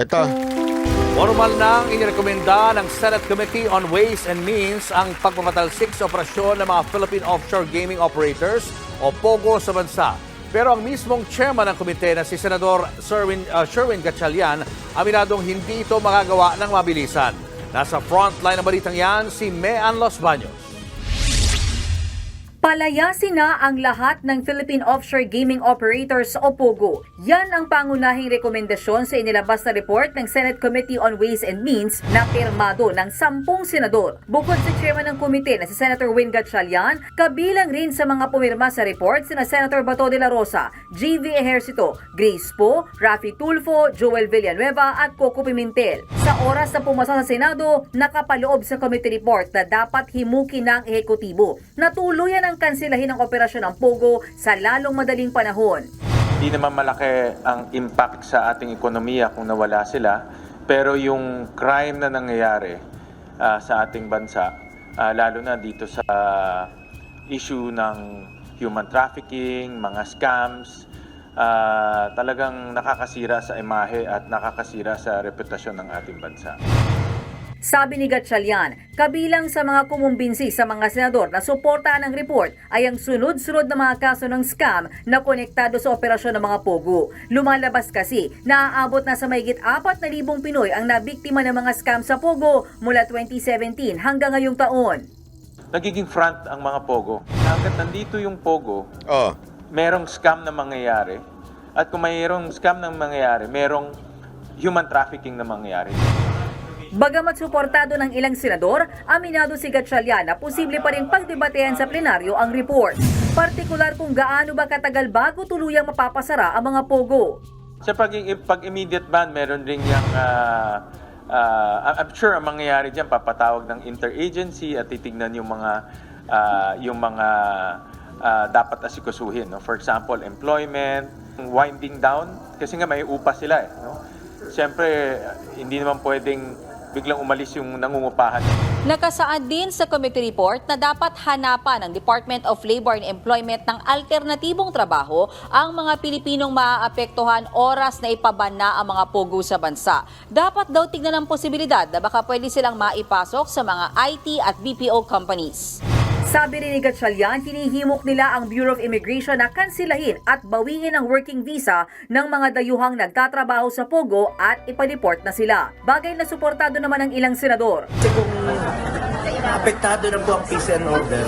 ito. Formal nang inirekomenda ng Senate Committee on Ways and Means ang pagpapatalsik sa operasyon ng mga Philippine Offshore Gaming Operators o POGO sa bansa. Pero ang mismong chairman ng komite na si Senador Sherwin Gatchalian, aminadong hindi ito magagawa ng mabilisan. Nasa frontline ng balitang yan si Mean Los Baños. Palayasin na ang lahat ng Philippine Offshore Gaming Operators o POGO. Yan ang pangunahing rekomendasyon sa inilabas na report ng Senate Committee on Ways and Means na pirmado ng 10 senador. Bukod sa chairman ng komite na si Senator Win Gatchalian, kabilang rin sa mga pumirma sa report sina Senator Bato de la Rosa, G.V. Ejercito, Grace Poe, Raffy Tulfo, Joel Villanueva at Coco Pimentel. Sa oras na pumasa sa Senado, nakapaloob sa committee report na dapat himukin ng ehekutibo na tuluyan ang kansilahin ang operasyon ng POGO sa lalong madaling panahon. Hindi naman malaki ang impact sa ating ekonomiya kung nawala sila, pero yung crime na nangyayari sa ating bansa, lalo na dito sa issue ng human trafficking, mga scams, talagang nakakasira sa imahe at nakakasira sa reputasyon ng ating bansa. Sabi ni Gatchalian, kabilang sa mga kumumbinsi sa mga senador na suportahan ang report ay ang sunod-sunod na mga kaso ng scam na konektado sa operasyon ng mga POGO. Lumalabas kasi na aabot na sa mahigit 4,000 Pinoy ang nabiktima ng mga scam sa POGO mula 2017 hanggang ngayong taon. Nagiging front ang mga POGO. Hanggat nandito yung POGO, merong scam na mangyayari. At kung mayroong scam na mangyayari, merong human trafficking na mangyayari. Bagamat suportado ng ilang senador, aminado si Gatchalian na posible pa rin pagdebatehan sa plenaryo ang report. Partikular kung gaano ba katagal bago tuluyang mapapasara ang mga POGO. Sa pag-immediate ban, meron rin yung, I'm sure ang mangyayari dyan, papatawag ng interagency at titignan yung mga dapat asikasuhin. No? For example, employment, winding down, kasi nga may upa sila. No? Siyempre, hindi naman pwedeng biglang umalis yung nangungupahan. Nakasaad din sa committee report na dapat hanapan ng Department of Labor and Employment ng alternatibong trabaho ang mga Pilipinong maaapektuhan oras na ipabana ang mga POGO sa bansa. Dapat daw tignan ang posibilidad na baka pwede silang maipasok sa mga IT at BPO companies. Sabi rin ni Gatchalian, hinihimok nila ang Bureau of Immigration na kansilahin at bawiin ang working visa ng mga dayuhang nagtatrabaho sa POGO at ipadeport na sila. Bagay na suportado naman ng ilang senador. Kasi kung apektado na po ang peace and order,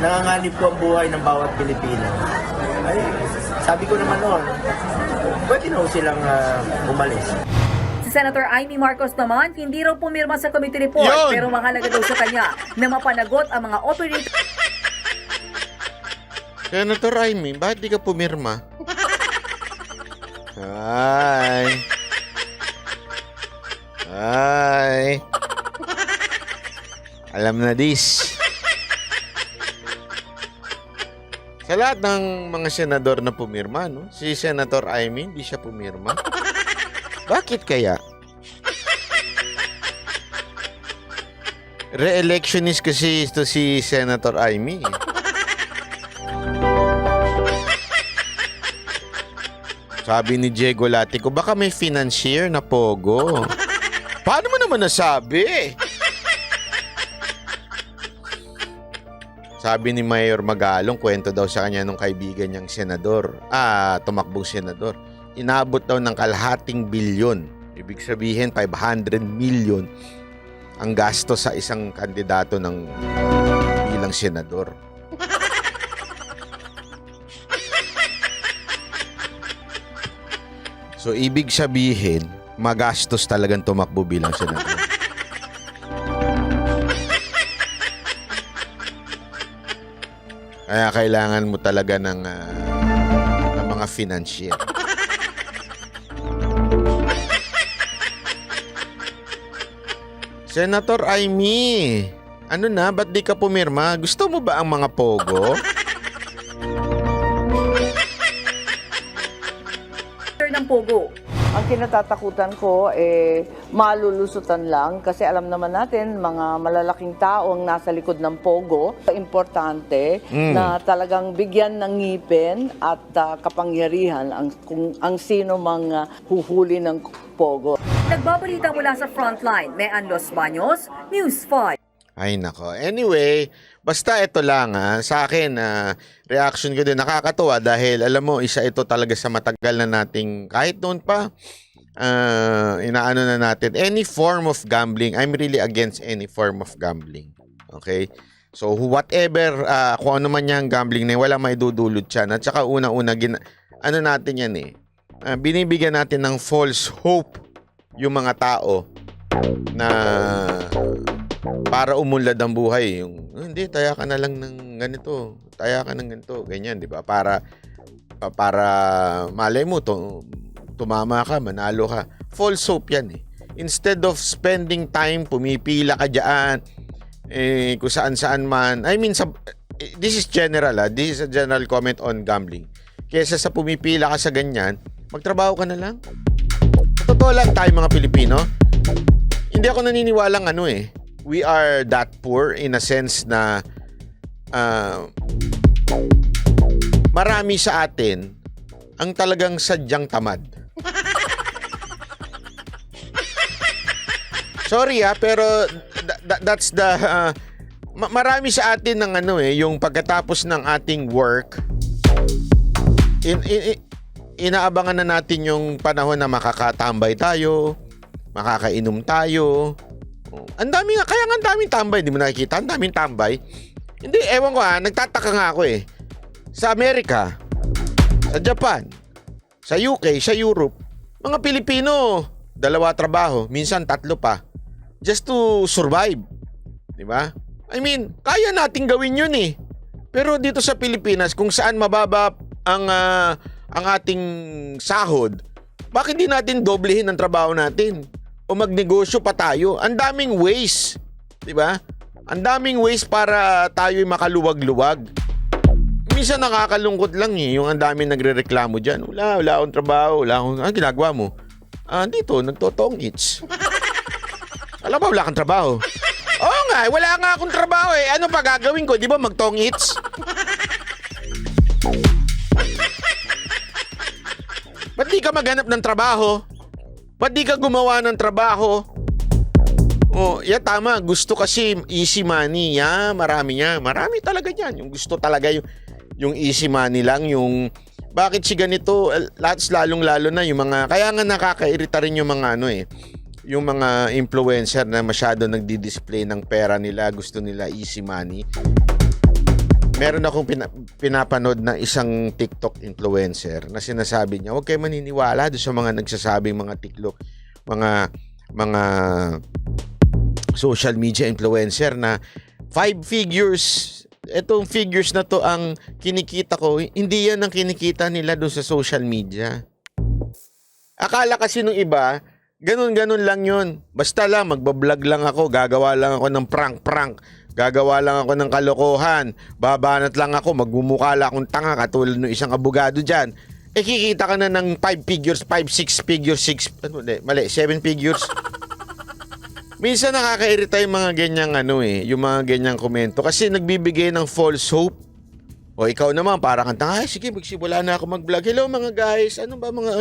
nanganganib po ang buhay ng bawat Pilipino, ay sabi ko naman noon, pwede na silang umalis. Senator Amy Marcos naman, hindi raw pumirma sa committee report pero mahalaga daw sa kanya na mapanagot ang mga operator. Senator Amy, bakit di ka pumirma? Ay. Alam na this. Sa lahat ng mga senador na pumirma, no? Si Senator Amy, hindi siya pumirma. Bakit kaya? Re-electionist kasi ito si Senator Amy. Sabi ni Diego Latico, baka may financier na POGO. Paano mo naman nasabi? Sabi ni Mayor Magalong, kwento daw sa kanya nung kaibigan niyang senador, tumakbong senador. Inabot daw ng kalahating bilyon. Ibig sabihin, 500 million ang gasto sa isang kandidato ng bilang senador. So, ibig sabihin, magastos talagang tumakbo bilang senador. Kaya kailangan mo talaga ng mga financier. Senator Amy, ano na? Ba't di ka pumirma? Gusto mo ba ang mga POGO? ng POGO. Ang kinatatakutan ko malulusutan lang kasi alam naman natin mga malalaking tao ang nasa likod ng POGO. Importante na talagang bigyan ng ngipin at kapangyarihan ang sino mang huhuli ng Pogo. Nagbabalita mula sa Frontline, Mean Los Baños, News 5. Ay nako. Anyway, basta ito lang sa akin reaction ko din nakakatuwa dahil alam mo isa ito talaga sa matagal na nating kahit noon pa inaano na natin any form of gambling. I'm really against any form of gambling. Okay? So whatever kung ano man yang gambling na wala maidudulot siya. At saka una-una ano natin yan binibigyan natin ng false hope yung mga tao na para umunlad ang buhay. Yung hindi, taya ka na lang ng ganito, taya ka ng ganito, ganyan, di ba? Para malay mo tumama ka, manalo ka. False hope yan Instead of spending time pumipila ka diyan kung saan man. I mean this is general this is a general comment on gambling. Kaysa sa pumipila ka sa ganyan, magtrabaho ka na lang. Totoo lang tayo mga Pilipino. Hindi ako naniniwalang we are that poor in a sense na marami sa atin ang talagang sadyang tamad. Sorry pero that's the marami sa atin ng yung pagkatapos ng ating work inaabangan na natin yung panahon na makakatambay tayo, makakainom tayo. Ang dami nga, kaya nga ang daming tambay, hindi mo nakikita, ang daming tambay. Hindi, ewan ko nagtataka nga ako Sa Amerika, sa Japan, sa UK, sa Europe, mga Pilipino, 2 trabaho, minsan 3 pa, just to survive. Di ba? I mean, kaya nating gawin yun Pero dito sa Pilipinas, kung saan mababa ang ating sahod, bakit di natin doblehin ang trabaho natin? O magnegosyo pa tayo. Ang daming ways, 'di ba? Ang daming ways para tayo'y makaluwag-luwag. Minsan nakakalungkot lang yung ang daming nagrereklamo diyan. Wala akong trabaho, ginagawa mo? Dito nagtotong eats. Alam mo wala kang trabaho. Oo nga, wala nga akong trabaho Ano pa gagawin ko? 'Di ba magtong eats? Ba't di ka maghanap ng trabaho? Ba't di ka gumawa ng trabaho? Tama. Gusto kasi easy money. Marami niya. Marami talaga yan. Yung gusto talaga yung easy money lang. Yung bakit si ganito? Lalong-lalo na yung mga... Kaya nga nakakairita rin yung mga yung mga influencer na masyado nagdi-display ng pera nila. Gusto nila easy money. Meron akong pinapanood na isang TikTok influencer na sinasabi niya, huwag kayo maniniwala doon sa mga nagsasabing mga TikTok, mga social media influencer na 5 figures, etong figures na to ang kinikita ko, hindi yan ang kinikita nila doon sa social media. Akala kasi nung iba, ganun-ganun lang yun. Basta lang, magbablog lang ako, gagawa lang ako ng prank-prank. Gagawa lang ako ng kalokohan. Babanat lang ako. Magmumukala akong tanga katulad ng isang abogado dyan. Kikita ka na ng 5 figures, 5, 6 figures, 7 figures. Minsan nakakairita yung mga ganyang yung mga ganyang komento. Kasi nagbibigay ng false hope. O ikaw naman, para kang tanga, sige, magsimula na ako mag-vlog. Hello mga guys, ano ba mga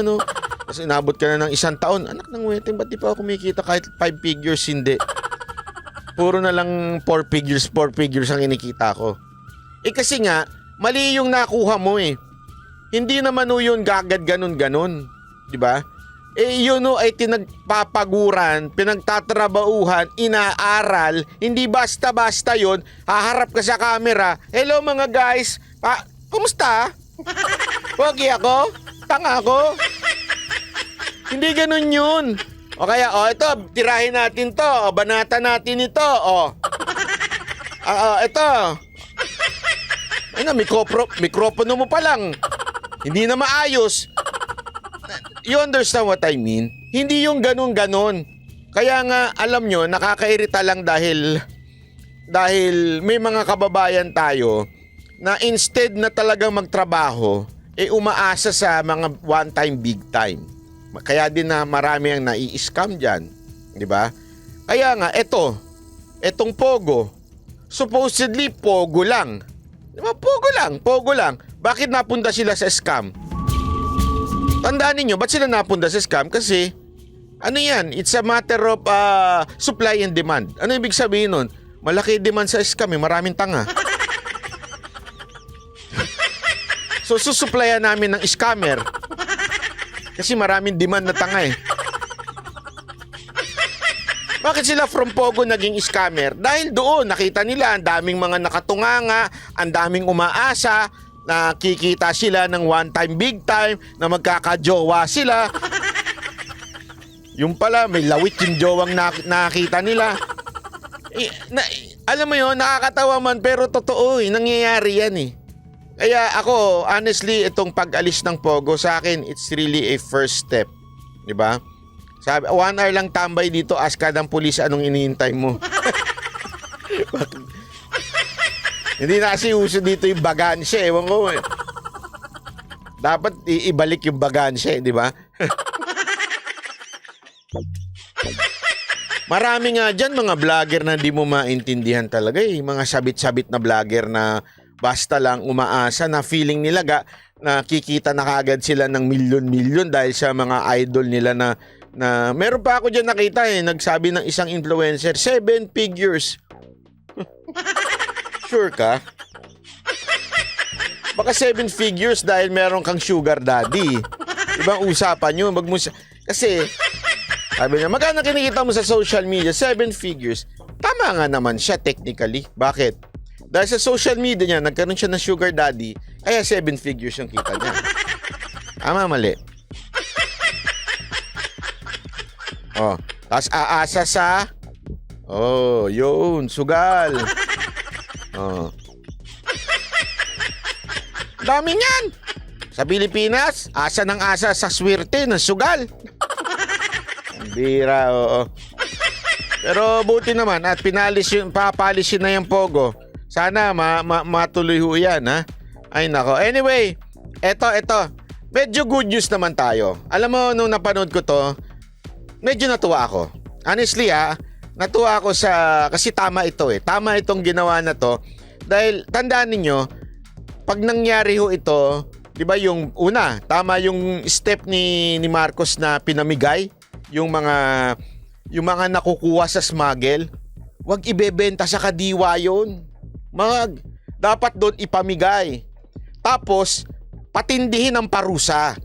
Kasi inabot ka na ng 1 taon. Anak ng wedding, ba't di pa ako kumikita kahit 5 figures? Hindi. Puro na lang 4 figures ang inikita ko. Kasi nga, mali yung nakuha mo Hindi naman yun gagad ganun-ganun. Diba? Yun ay tinagpapaguran, pinagtatrabauhan, inaaral. Hindi basta-basta yun. Haharap ka sa camera. Hello mga guys. Kumusta? Wagi ako? Tanga ako? Hindi ganun yun. O kaya, ito, tirahin natin to. Banata natin ito. Ito. Mikropono mo pa lang. Hindi na maayos. You understand what I mean? Hindi yung ganun-ganon. Kaya nga, alam nyo, nakakairita lang dahil may mga kababayan tayo na instead na talagang magtrabaho, umaasa sa mga one-time, big-time. Kaya din na marami ang nai-scam dyan. Di ba? Kaya nga, etong Pogo, supposedly Pogo lang. Di ba? Pogo lang. Bakit napunta sila sa scam? Tandaan ninyo, ba't sila napunta sa scam? Kasi Ano yan? It's a matter of supply and demand. Ano ibig sabihin nun? Malaki demand sa scam, maraming tanga. So susuplayan namin ng scammer kasi maraming demand na tanga eh. Bakit sila from Pogo naging scammer? Dahil doon nakita nila ang daming mga nakatunganga, ang daming umaasa, nakikita sila ng one time big time, na magkakajowa sila. Yung pala may lawit yung jowang nakita nila. Alam mo yun, nakakatawa man pero totoo eh, nangyayari yan eh. Kaya ako, honestly, itong pag-alis ng Pogo sa akin, it's really a first step. Diba? Sabi, 1 hour lang tambay dito, ask ka ng pulis anong iniintay mo. Hindi na kasi uso dito yung bagansya, ewan ko. Dapat ibalik yung bagansya, di ba? Marami nga dyan mga vlogger na di mo maintindihan talaga eh. Mga sabit-sabit na vlogger na basta lang umaasa na feeling nila na kikita na kagad sila ng milyon-milyon dahil sa mga idol nila na meron pa ako dyan nakita eh, nagsabi ng isang influencer, 7 figures. Sure ka? Baka 7 figures dahil meron kang sugar daddy. Ibang usapan nyo. Kasi, sabi niya, magkano kinikita mo sa social media? 7 figures. Tama nga naman siya technically. Bakit? Dahil sa social media niya, nagkaroon siya ng sugar daddy, kaya 7 figures yung kita niya. Tama, mali. Oh, tapos aasa sa yun, sugal. Oh. Dami niyan. Sa Pilipinas, asa ng asa sa swerte ng sugal. Bira, oo. Pero buti naman at papalisin na yung Pogo. Sana matuloy ho yan, ha? Ay nako. Anyway, eto. Medyo good news naman tayo. Alam mo, nung napanood ko to, medyo natuwa ako. Honestly natuwa ako kasi tama ito eh. Tama itong ginawa na to. Dahil tandaan ninyo, pag nangyari ho ito, di ba yung una, tama yung step ni Marcos na pinamigay yung mga nakukuha sa smuggle. Huwag ibebenta sa kadiwa yun. Dapat doon ipamigay. Tapos, patindihin ang parusa.